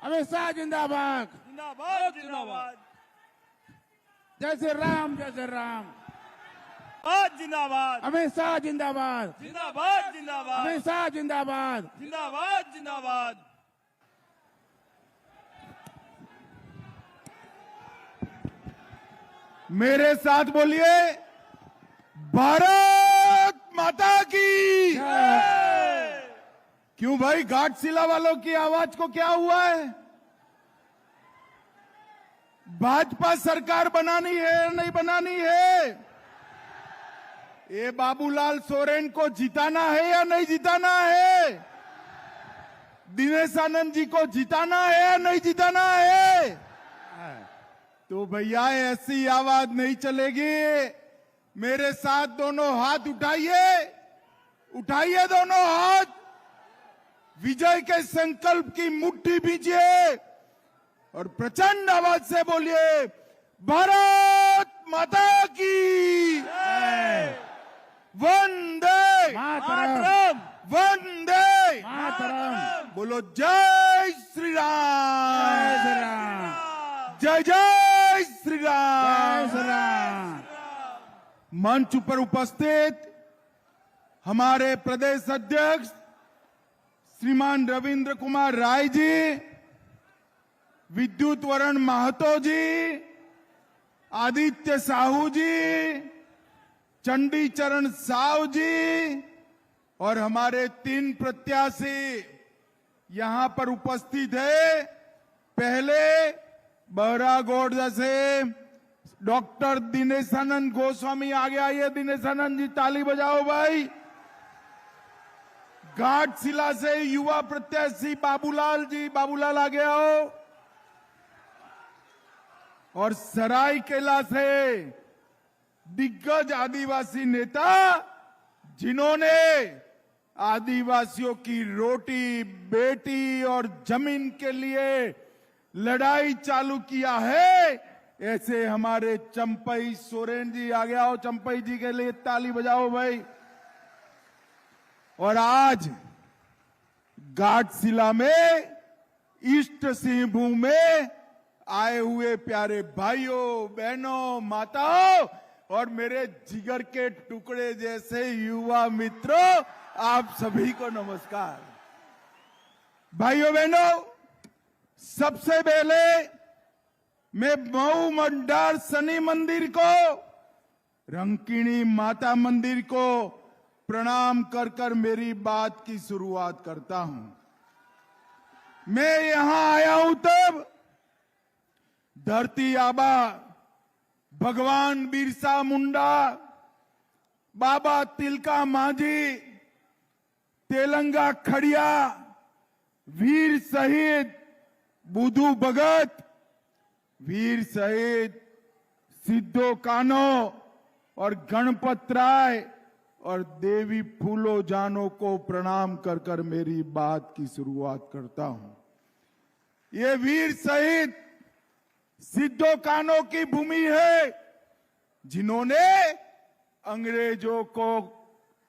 अमित शाह जिंदाबाद। जिंदाबाद जिंदाबाद जय श्री राम, जय श्री राम। जिंदाबाद अमित शाह जिंदाबाद। जिंदाबाद जिंदाबाद अमित शाह जिंदाबाद। जिंदाबाद जिंदाबाद। मेरे साथ बोलिए, भारत माता की। क्यों भाई, घाटशिला वालों की आवाज को क्या हुआ है? भाजपा सरकार बनानी है या नहीं बनानी है? ये बाबूलाल सोरेन को जिताना है या नहीं जिताना है? दिनेश आनंद जी को जिताना है या नहीं जिताना है? तो भैया ऐसी आवाज नहीं चलेगी। मेरे साथ दोनों हाथ उठाइए, उठाइए दोनों हाथ, विजय के संकल्प की मुट्ठी भीजिए और प्रचंड आवाज से बोलिए, भारत माता की वंदे मातरम, वंदे मातरम। बोलो, जय श्री राम, जय श्री राम, जय जय श्री जय राम। श्री राम। मंच पर उपस्थित हमारे प्रदेश अध्यक्ष श्रीमान रविंद्र कुमार राय जी, विद्युत वरण महतो जी, आदित्य साहू जी, चंडी चरण साव जी और हमारे 3 प्रत्याशी यहां पर उपस्थित है। पहले बहरागोड़ जैसे डॉक्टर दिनेशानंद गोस्वामी आगे आइए। दिनेशानंद जी ताली बजाओ भाई। घाटशिला से युवा प्रत्याशी बाबूलाल जी, बाबूलाल आगे आओ। और सरायकेला से दिग्गज आदिवासी नेता, जिन्होंने आदिवासियों की रोटी, बेटी और जमीन के लिए लड़ाई चालू किया है, ऐसे हमारे चंपई सोरेन जी आगे आओ। चंपई जी के लिए ताली बजाओ भाई। और आज घाटशिला में ईस्ट सिंहभूम में आए हुए प्यारे भाइयों, बहनों, माताओं और मेरे जिगर के टुकड़े जैसे युवा मित्रों, आप सभी को नमस्कार। भाइयों बहनों, सबसे पहले मैं मऊ मंडार शनि मंदिर को, रंकिणी माता मंदिर को प्रणाम कर कर मेरी बात की शुरुआत करता हूं। मैं यहां आया हूं तब धरती आबा भगवान बिरसा मुंडा, बाबा तिलका मांझी, तेलंगा खड़िया, वीर शहीद बुधू भगत, वीर शहीद सिद्धो कानो और गणपत राय और देवी फूलो जानो को प्रणाम कर कर मेरी बात की शुरुआत करता हूं। ये वीर शहीद सिद्धो कानो की भूमि है, जिन्होंने अंग्रेजों को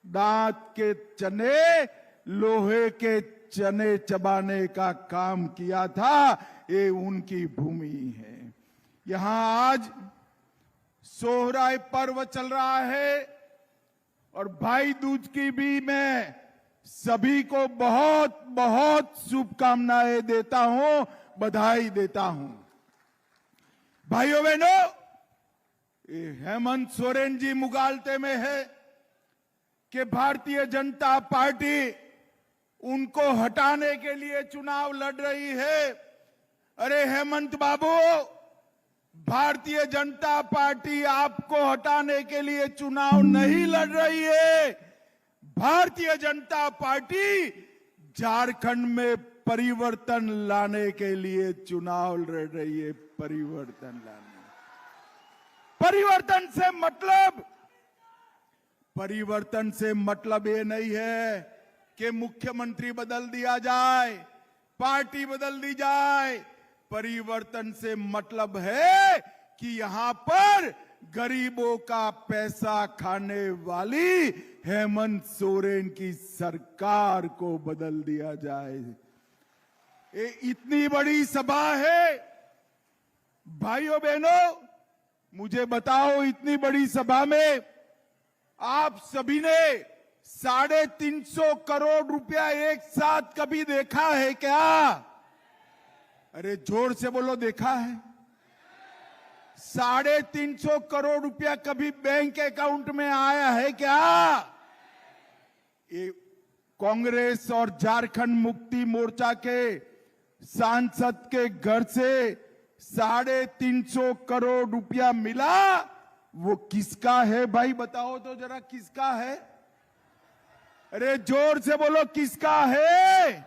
दांत के चने, लोहे के चने चबाने का काम किया था। ये उनकी भूमि है। यहां आज सोहराय पर्व चल रहा है और भाई दूज की भी मैं सभी को बहुत बहुत शुभकामनाएं देता हूं, बधाई देता हूं। भाइयों बहनों, हेमंत सोरेन जी मुगालते में है कि भारतीय जनता पार्टी उनको हटाने के लिए चुनाव लड़ रही है। अरे हेमंत बाबू, भारतीय जनता पार्टी आपको हटाने के लिए चुनाव नहीं लड़ रही है। भारतीय जनता पार्टी झारखंड में परिवर्तन लाने के लिए चुनाव लड़ रही है। परिवर्तन लाने, परिवर्तन से मतलब ये नहीं है कि मुख्यमंत्री बदल दिया जाए, पार्टी बदल दी जाए। परिवर्तन से मतलब है कि यहां पर गरीबों का पैसा खाने वाली हेमंत सोरेन की सरकार को बदल दिया जाए। ये इतनी बड़ी सभा है, भाइयों बहनों, मुझे बताओ, इतनी बड़ी सभा में आप सभी ने 350 करोड़ रुपया एक साथ कभी देखा है क्या? अरे जोर से बोलो, देखा है? 350 करोड़ रुपया कभी बैंक अकाउंट में आया है क्या? ये कांग्रेस और झारखंड मुक्ति मोर्चा के सांसद के घर से 350 करोड़ रुपया मिला, वो किसका है भाई? बताओ तो जरा, किसका है? अरे जोर से बोलो, किसका है?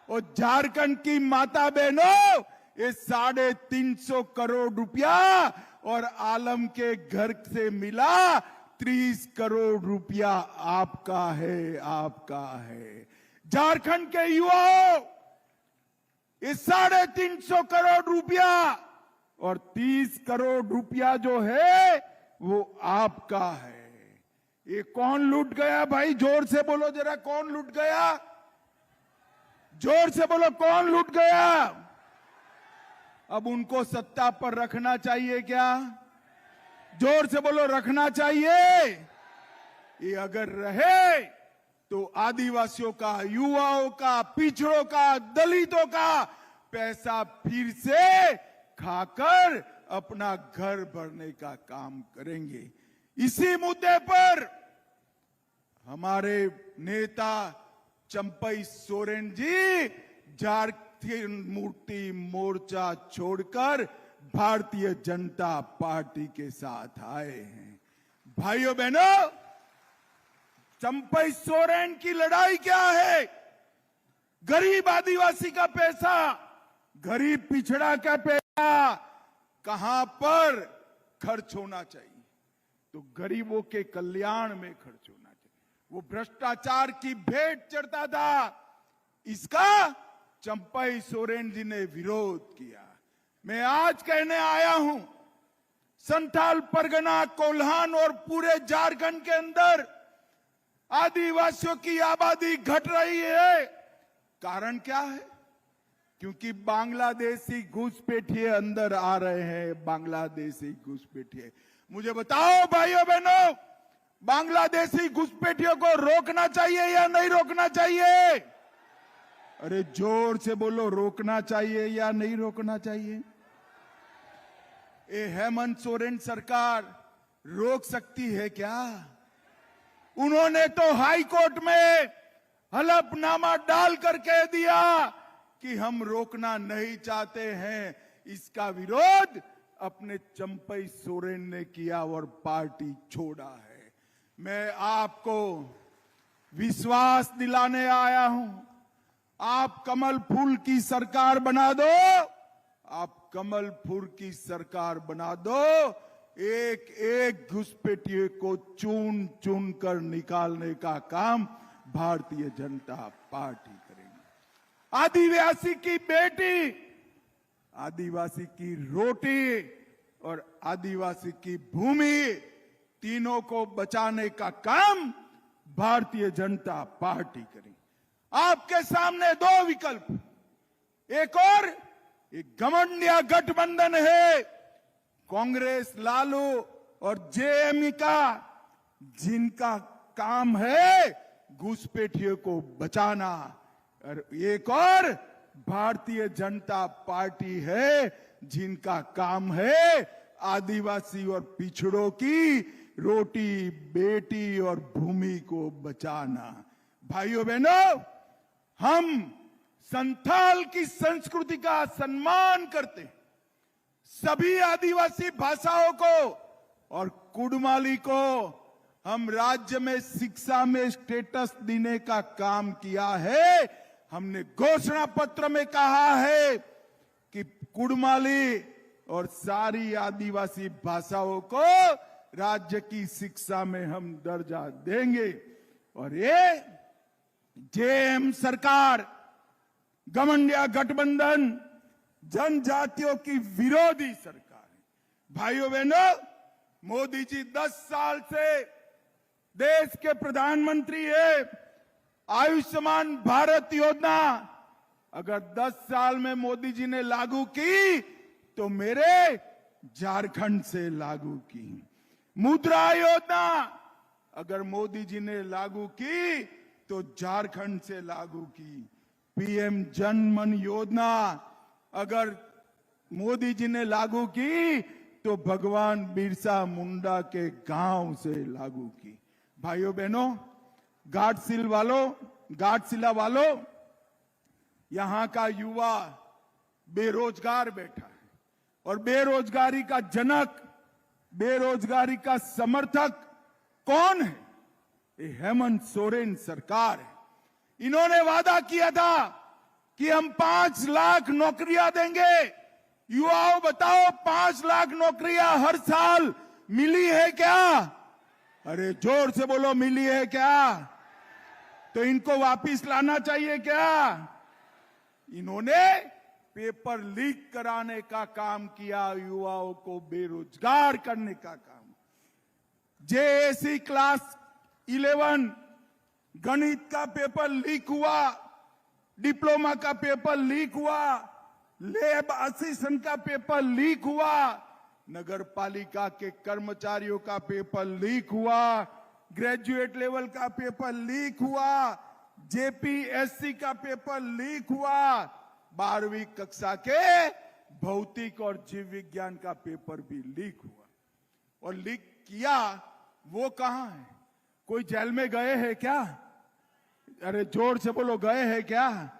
और झारखंड की माता बहनों, ये 350 करोड़ रुपया और आलम के घर से मिला 30 करोड़ रुपया आपका है, आपका है। झारखंड के युवाओं, ये 350 करोड़ रुपया और 30 करोड़ रुपया जो है वो आपका है। ये कौन लूट गया भाई? जोर से बोलो जरा, कौन लूट गया? जोर से बोलो, कौन लूट गया? अब उनको सत्ता पर रखना चाहिए क्या? जोर से बोलो, रखना चाहिए? ये अगर रहे तो आदिवासियों का, युवाओं का, पिछड़ों का, दलितों का पैसा फिर से खाकर अपना घर भरने का काम करेंगे। इसी मुद्दे पर हमारे नेता चंपई सोरेन जी झारखंड मुक्ति मोर्चा छोड़कर भारतीय जनता पार्टी के साथ आए हैं। भाइयों बहनों, चंपई सोरेन की लड़ाई क्या है? गरीब आदिवासी का पैसा, गरीब पिछड़ा का पैसा कहां पर खर्च होना चाहिए? तो गरीबों के कल्याण में खर्च होना चाहिए। वो भ्रष्टाचार की भेंट चढ़ता था, इसका चंपई सोरेन जी ने विरोध किया। मैं आज कहने आया हूं, संथाल परगना, कोल्हान और पूरे झारखंड के अंदर आदिवासियों की आबादी घट रही है। कारण क्या है? क्योंकि बांग्लादेशी घुसपैठिए अंदर आ रहे हैं, बांग्लादेशी घुसपैठिए। मुझे बताओ भाइयों बहनों, बांग्लादेशी घुसपैठियों को रोकना चाहिए या नहीं रोकना चाहिए? अरे जोर से बोलो, रोकना चाहिए या नहीं रोकना चाहिए? ये हेमंत सोरेन सरकार रोक सकती है क्या? उन्होंने तो हाई कोर्ट में हलफनामा डाल कर कह दिया कि हम रोकना नहीं चाहते हैं। इसका विरोध अपने चंपई सोरेन ने किया और पार्टी छोड़ा है। मैं आपको विश्वास दिलाने आया हूं, आप कमल फूल की सरकार बना दो, आप कमल फूल की सरकार बना दो। एक एक घुसपैठिए को चुन चुन कर निकालने का काम भारतीय जनता पार्टी करेगी। आदिवासी की बेटी, आदिवासी की रोटी और आदिवासी की भूमि, तीनों को बचाने का काम भारतीय जनता पार्टी करेगी। आपके सामने दो विकल्प, एक और एक घमंडिया गठबंधन है, कांग्रेस, लालू और जेएमई का, जिनका काम है घुसपैठियों को बचाना, और एक और भारतीय जनता पार्टी है, जिनका काम है आदिवासी और पिछड़ों की रोटी, बेटी और भूमि को बचाना। भाइयों बहनों, हम संथाल की संस्कृति का सम्मान करते हैं। सभी आदिवासी भाषाओं को और कुड़माली को हम राज्य में शिक्षा में स्टेटस देने का काम किया है। हमने घोषणा पत्र में कहा है कि कुड़माली और सारी आदिवासी भाषाओं को राज्य की शिक्षा में हम दर्जा देंगे। और ये जेएम सरकार, घमंडिया गठबंधन जनजातियों की विरोधी सरकार है। भाइयों बहनों, मोदी जी 10 साल से देश के प्रधानमंत्री है। आयुष्मान भारत योजना अगर 10 साल में मोदी जी ने लागू की तो मेरे झारखंड से लागू की। मुद्रा योजना अगर मोदी जी ने लागू की तो झारखंड से लागू की। पीएम जन मन योजना अगर मोदी जी ने लागू की तो भगवान बिरसा मुंडा के गांव से लागू की। भाइयों बहनों, घाटशिला वालों, यहां का युवा बेरोजगार बैठा है और बेरोजगारी का जनक, बेरोजगारी का समर्थक कौन है? ये हेमंत सोरेन सरकार है। इन्होंने वादा किया था कि हम 5 लाख नौकरियां देंगे। युवाओं बताओ, 5 लाख नौकरियां हर साल मिली है क्या? अरे जोर से बोलो, मिली है क्या? तो इनको वापिस लाना चाहिए क्या? इन्होंने पेपर लीक कराने का काम किया, युवाओं को बेरोजगार करने का काम। जेएससी क्लास 11 गणित का पेपर लीक हुआ, डिप्लोमा का पेपर लीक हुआ, लैब असिस्टेंट का पेपर लीक हुआ, नगर पालिका के कर्मचारियों का पेपर लीक हुआ, ग्रेजुएट लेवल का पेपर लीक हुआ, जेपीएससी का पेपर लीक हुआ, 12वीं कक्षा के भौतिक और जीव विज्ञान का पेपर भी लीक हुआ। और लीक किया वो कहां है? कोई जेल में गए हैं क्या? अरे जोर से बोलो, गए हैं क्या?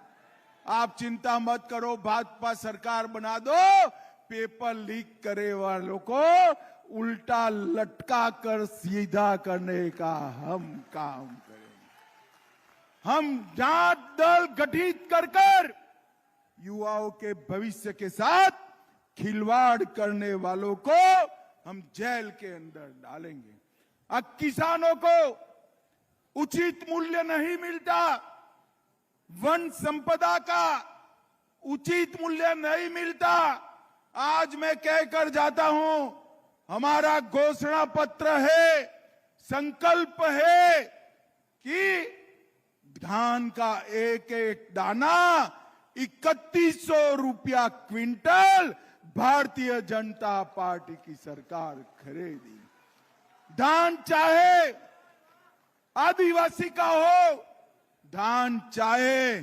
आप चिंता मत करो, भाजपा सरकार बना दो, पेपर लीक करे वालों को उल्टा लटका कर सीधा करने का हम काम करेंगे। हम जांच दल गठित कर युवाओं के भविष्य के साथ खिलवाड़ करने वालों को हम जेल के अंदर डालेंगे। अब किसानों को उचित मूल्य नहीं मिलता, वन संपदा का उचित मूल्य नहीं मिलता। आज मैं कहकर जाता हूं, हमारा घोषणा पत्र है, संकल्प है कि धान का एक एक दाना 3100 रुपया क्विंटल भारतीय जनता पार्टी की सरकार खरीदी। धान चाहे आदिवासी का हो, धान चाहे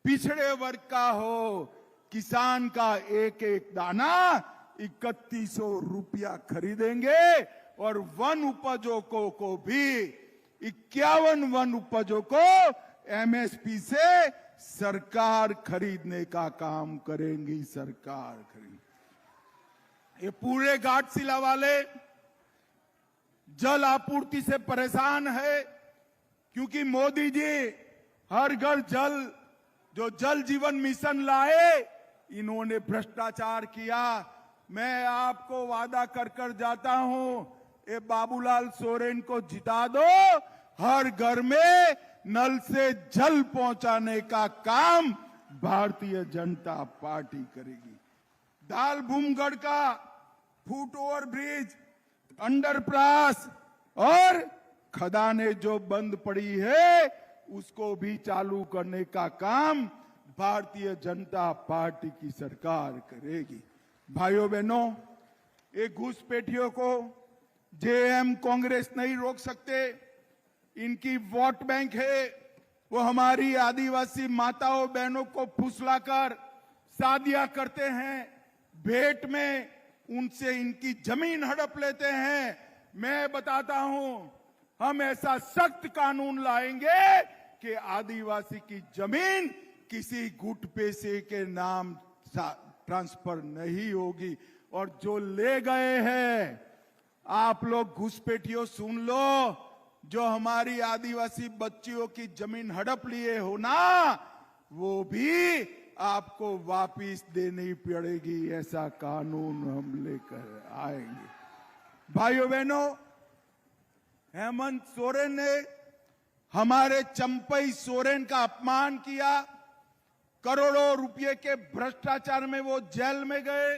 पिछड़े वर्ग का हो, किसान का एक एक दाना 3100 रुपया खरीदेंगे। और वन उपजों को भी 51 वन उपजों को एमएसपी से सरकार खरीदने का काम करेंगी। सरकार खरीद। ये पूरे घाटशिला वाले जल आपूर्ति से परेशान है, क्योंकि मोदी जी हर घर जल, जो जल जीवन मिशन लाए, इन्होंने भ्रष्टाचार किया। मैं आपको वादा कर जाता हूं, ये बाबूलाल सोरेन को जिता दो, हर घर में नल से जल पहुंचाने का काम भारतीय जनता पार्टी करेगी। दाल भूमगढ़ का फुट ओवर ब्रिज, अंडरपास और खदानें जो बंद पड़ी है, उसको भी चालू करने का काम भारतीय जनता पार्टी की सरकार करेगी। भाइयों बहनों, ये घुसपैठियों को जेएम कांग्रेस नहीं रोक सकते। इनकी वोट बैंक है, वो हमारी आदिवासी माताओं बहनों को फुसलाकर शादियां करते हैं, भेंट में उनसे इनकी जमीन हड़प लेते हैं। मैं बताता हूं, हम ऐसा सख्त कानून लाएंगे कि आदिवासी की जमीन किसी गुट पैसे के नाम ट्रांसफर नहीं होगी। और जो ले गए हैं, आप लोग घुसपैठियों सुन लो, जो हमारी आदिवासी बच्चियों की जमीन हड़प लिए हो ना, वो भी आपको वापिस देनी पड़ेगी। ऐसा कानून हम लेकर आएंगे। भाइयों बहनों, हेमंत सोरेन ने हमारे चंपई सोरेन का अपमान किया। करोड़ों रुपए के भ्रष्टाचार में वो जेल में गए।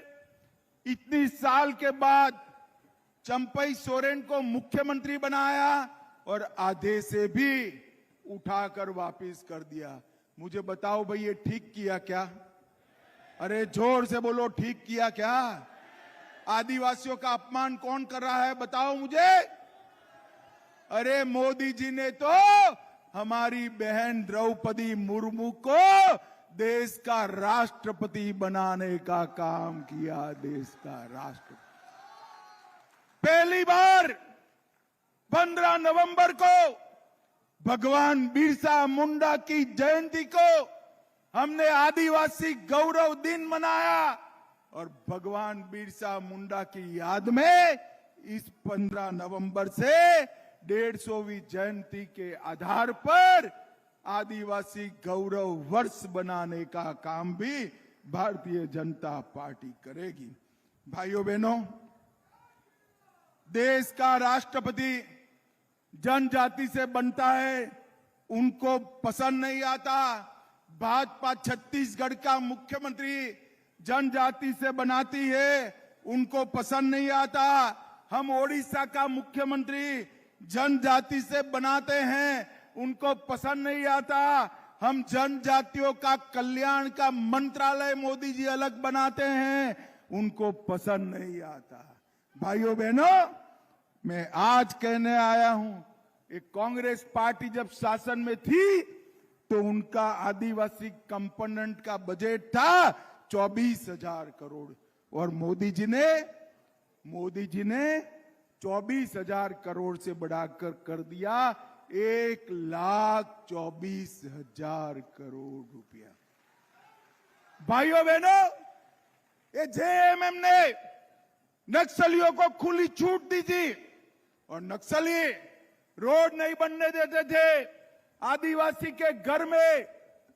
इतनी साल के बाद चंपई सोरेन को मुख्यमंत्री बनाया और आधे से भी उठाकर वापिस कर दिया। मुझे बताओ भाई, ये ठीक किया क्या? अरे जोर से बोलो, ठीक किया क्या? आदिवासियों का अपमान कौन कर रहा है, बताओ मुझे। अरे मोदी जी ने तो हमारी बहन द्रौपदी मुर्मू को देश का राष्ट्रपति बनाने का काम किया। देश का राष्ट्रपति पहली बार 15 नवंबर को भगवान बिरसा मुंडा की जयंती को हमने आदिवासी गौरव दिन मनाया और भगवान बिरसा मुंडा की याद में इस 15 नवंबर से 150वीं जयंती के आधार पर आदिवासी गौरव वर्ष बनाने का काम भी भारतीय जनता पार्टी करेगी। भाइयों बहनों, देश का राष्ट्रपति जनजाति से बनता है, उनको पसंद नहीं आता। भाजपा छत्तीसगढ़ का मुख्यमंत्री जनजाति से बनाती है, उनको पसंद नहीं आता। हम ओडिशा का मुख्यमंत्री जनजाति से बनाते हैं, उनको पसंद नहीं आता। हम जनजातियों का कल्याण का मंत्रालय मोदी जी अलग बनाते हैं, उनको पसंद नहीं आता। भाइयों बहनों, मैं आज कहने आया हूं, एक कांग्रेस पार्टी जब शासन में थी तो उनका आदिवासी कंपोनेंट का बजट था 24,000 करोड़ और मोदी जी ने 24,000 करोड़ से बढ़ाकर कर दिया 1,24,000 करोड़ रुपया। भाइयों बहनों, ये जेएमएम ने नक्सलियों को खुली छूट दी थी और नक्सली रोड नहीं बनने देते थे, आदिवासी के घर में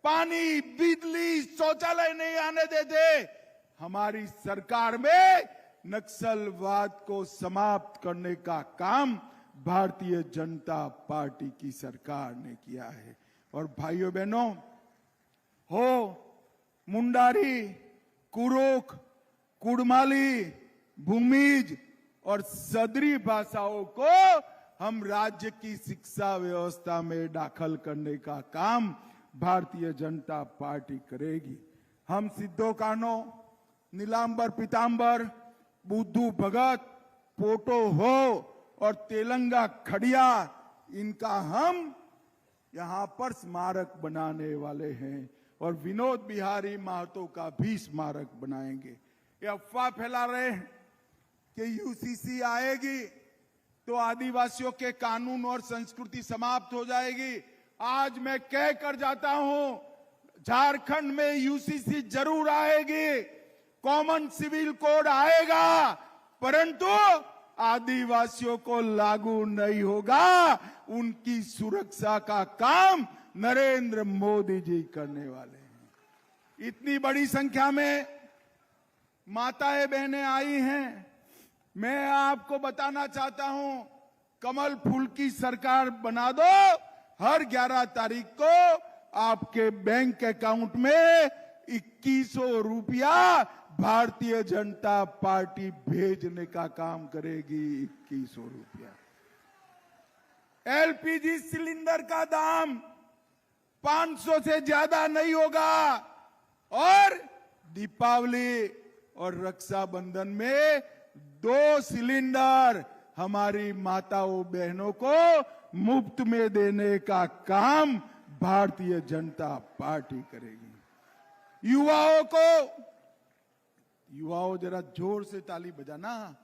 पानी, बिजली, शौचालय नहीं आने देते। हमारी सरकार में नक्सलवाद को समाप्त करने का काम भारतीय जनता पार्टी की सरकार ने किया है। और भाइयों बहनों, हो मुंडारी, कुरुख, कुड़माली, भूमिज और सदरी भाषाओं को हम राज्य की शिक्षा व्यवस्था में दाखिल करने का काम भारतीय जनता पार्टी करेगी। हम सिद्धो कान्हो, नीलांबर पीतांबर, बुद्धू भगत, पोटो हो और तेलंगा खड़िया, इनका हम यहां पर स्मारक बनाने वाले हैं और विनोद बिहारी महतो का भी स्मारक बनाएंगे। ये अफवाह फैला रहे हैं कि यूसीसी आएगी तो आदिवासियों के कानून और संस्कृति समाप्त हो जाएगी। आज मैं कह कर जाता हूं, झारखंड में यूसीसी जरूर आएगी, कॉमन सिविल कोड आएगा, परंतु आदिवासियों को लागू नहीं होगा। उनकी सुरक्षा का काम नरेंद्र मोदी जी करने वाले हैं। इतनी बड़ी संख्या में माताएं बहनें आई हैं। मैं आपको बताना चाहता हूं, कमल फूल की सरकार बना दो, हर 11 तारीख को आपके बैंक अकाउंट में 2100 रुपया भारतीय जनता पार्टी भेजने का काम करेगी। 2100 रुपया। एलपीजी सिलेंडर का दाम 500 से ज्यादा नहीं होगा और दीपावली और रक्षाबंधन में 2 सिलेंडर हमारी माताओं बहनों को मुफ्त में देने का काम भारतीय जनता पार्टी करेगी। युवाओं जरा जोर से ताली बजाना।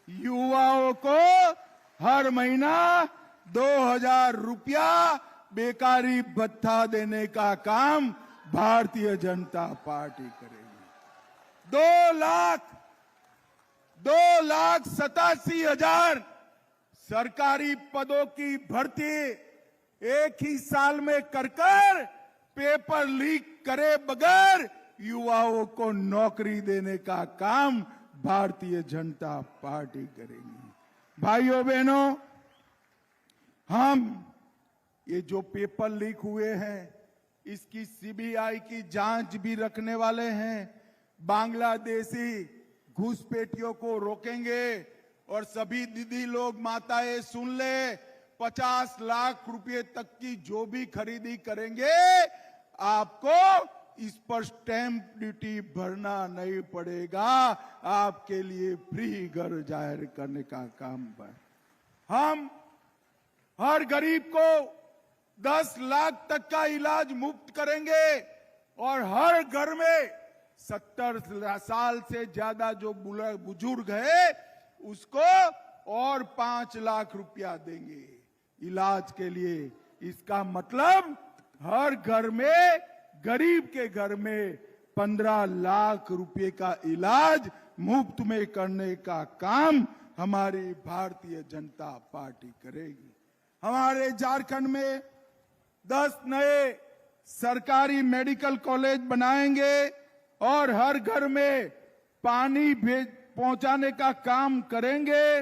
युवाओं को हर महीना 2,000 रुपया बेकारी भत्ता देने का काम भारतीय जनता पार्टी करेगी। 2,87,000 सरकारी पदों की भर्ती एक ही साल में कर पेपर लीक करे बगैर युवाओं को नौकरी देने का काम भारतीय जनता पार्टी करेगी। भाइयों बहनों, हम ये जो पेपर लीक हुए हैं इसकी सीबीआई की जांच भी रखने वाले हैं। बांग्लादेशी घुसपैठियों को रोकेंगे और सभी दीदी लोग, माताएं सुन ले, 50 लाख रुपए तक की जो भी खरीदी करेंगे आपको इस पर स्टैंप ड्यूटी भरना नहीं पड़ेगा। आपके लिए फ्री घर जाहिर करने का काम पर हम हर गरीब को 10 लाख तक का इलाज मुफ्त करेंगे और हर घर में 70 साल से ज्यादा जो बुजुर्ग है उसको और 5 लाख रुपया देंगे इलाज के लिए। इसका मतलब हर घर में, गरीब के घर में 15 लाख रुपए का इलाज मुफ्त में करने का काम हमारी भारतीय जनता पार्टी करेगी। हमारे झारखंड में 10 नए सरकारी मेडिकल कॉलेज बनाएंगे और हर घर में पानी पहुंचाने का काम करेंगे।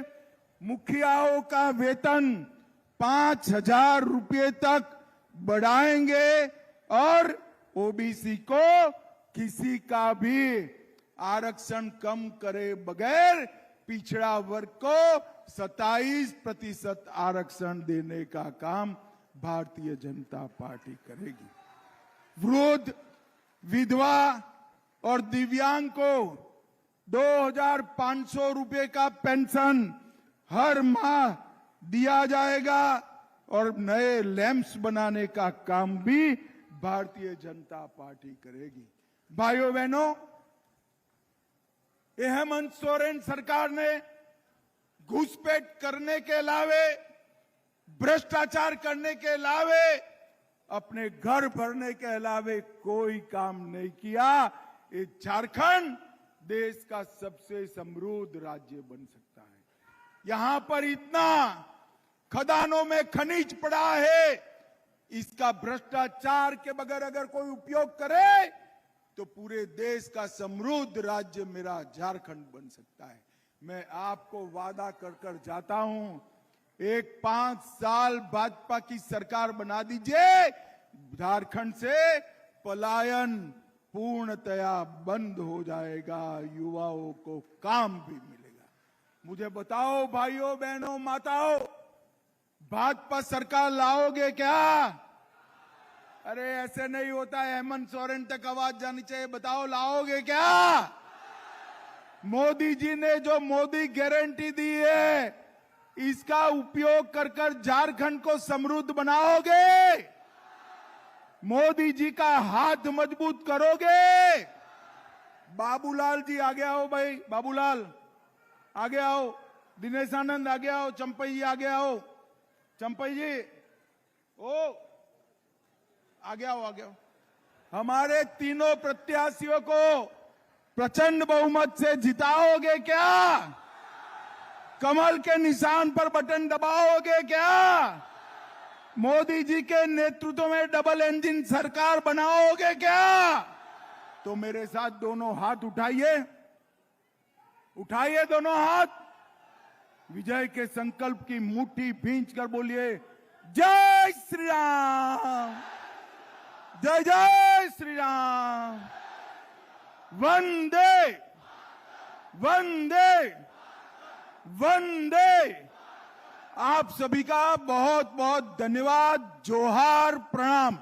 मुखियाओं का वेतन 5,000 रुपए तक बढ़ाएंगे और ओबीसी को किसी का भी आरक्षण कम करे बगैर पिछड़ा वर्ग को 27% आरक्षण देने का काम भारतीय जनता पार्टी करेगी। वृद्ध, विधवा और दिव्यांग को 2,500 रुपए का पेंशन हर माह दिया जाएगा और नए लैंप्स बनाने का काम भी भारतीय जनता पार्टी करेगी। भाइयों बहनों, हेमंत सोरेन सरकार ने घुसपैठ करने के अलावे, भ्रष्टाचार करने के अलावे, अपने घर भरने के अलावे कोई काम नहीं किया। ये झारखंड देश का सबसे समृद्ध राज्य बन सकता है। यहां पर इतना खदानों में खनिज पड़ा है, इसका भ्रष्टाचार के बगैर अगर कोई उपयोग करे तो पूरे देश का समृद्ध राज्य मेरा झारखंड बन सकता है। मैं आपको वादा कर कर जाता हूं, एक 5 साल भाजपा की सरकार बना दीजिए, झारखंड से पलायन पूर्णतया बंद हो जाएगा, युवाओं को काम भी मिलेगा। मुझे बताओ भाइयों बहनों माताओं, भाजपा सरकार लाओगे क्या? अरे ऐसे नहीं होता है, हेमंत सोरेन तक आवाज जानी चाहिए। बताओ लाओगे क्या? मोदी जी ने जो मोदी गारंटी दी है, इसका उपयोग कर कर झारखंड को समृद्ध बनाओगे? मोदी जी का हाथ मजबूत करोगे? बाबूलाल जी आगे आओ भाई, बाबूलाल आगे आओ, दिनेश आनंद आगे आओ, चंपई जी आगे आओ, चंपई जी ओ आगे आओ, आगे आओ। हमारे तीनों प्रत्याशियों को प्रचंड बहुमत से जिताओगे क्या? कमल के निशान पर बटन दबाओगे क्या? मोदी जी के नेतृत्व में डबल इंजन सरकार बनाओगे क्या? तो मेरे साथ दोनों हाथ उठाइए, उठाइए दोनों हाथ, विजय के संकल्प की मुट्ठी भींच कर बोलिए जय श्री राम, जय जय श्री राम, वंदे वंदे वंदे। आप सभी का बहुत बहुत धन्यवाद, जोहार, प्रणाम।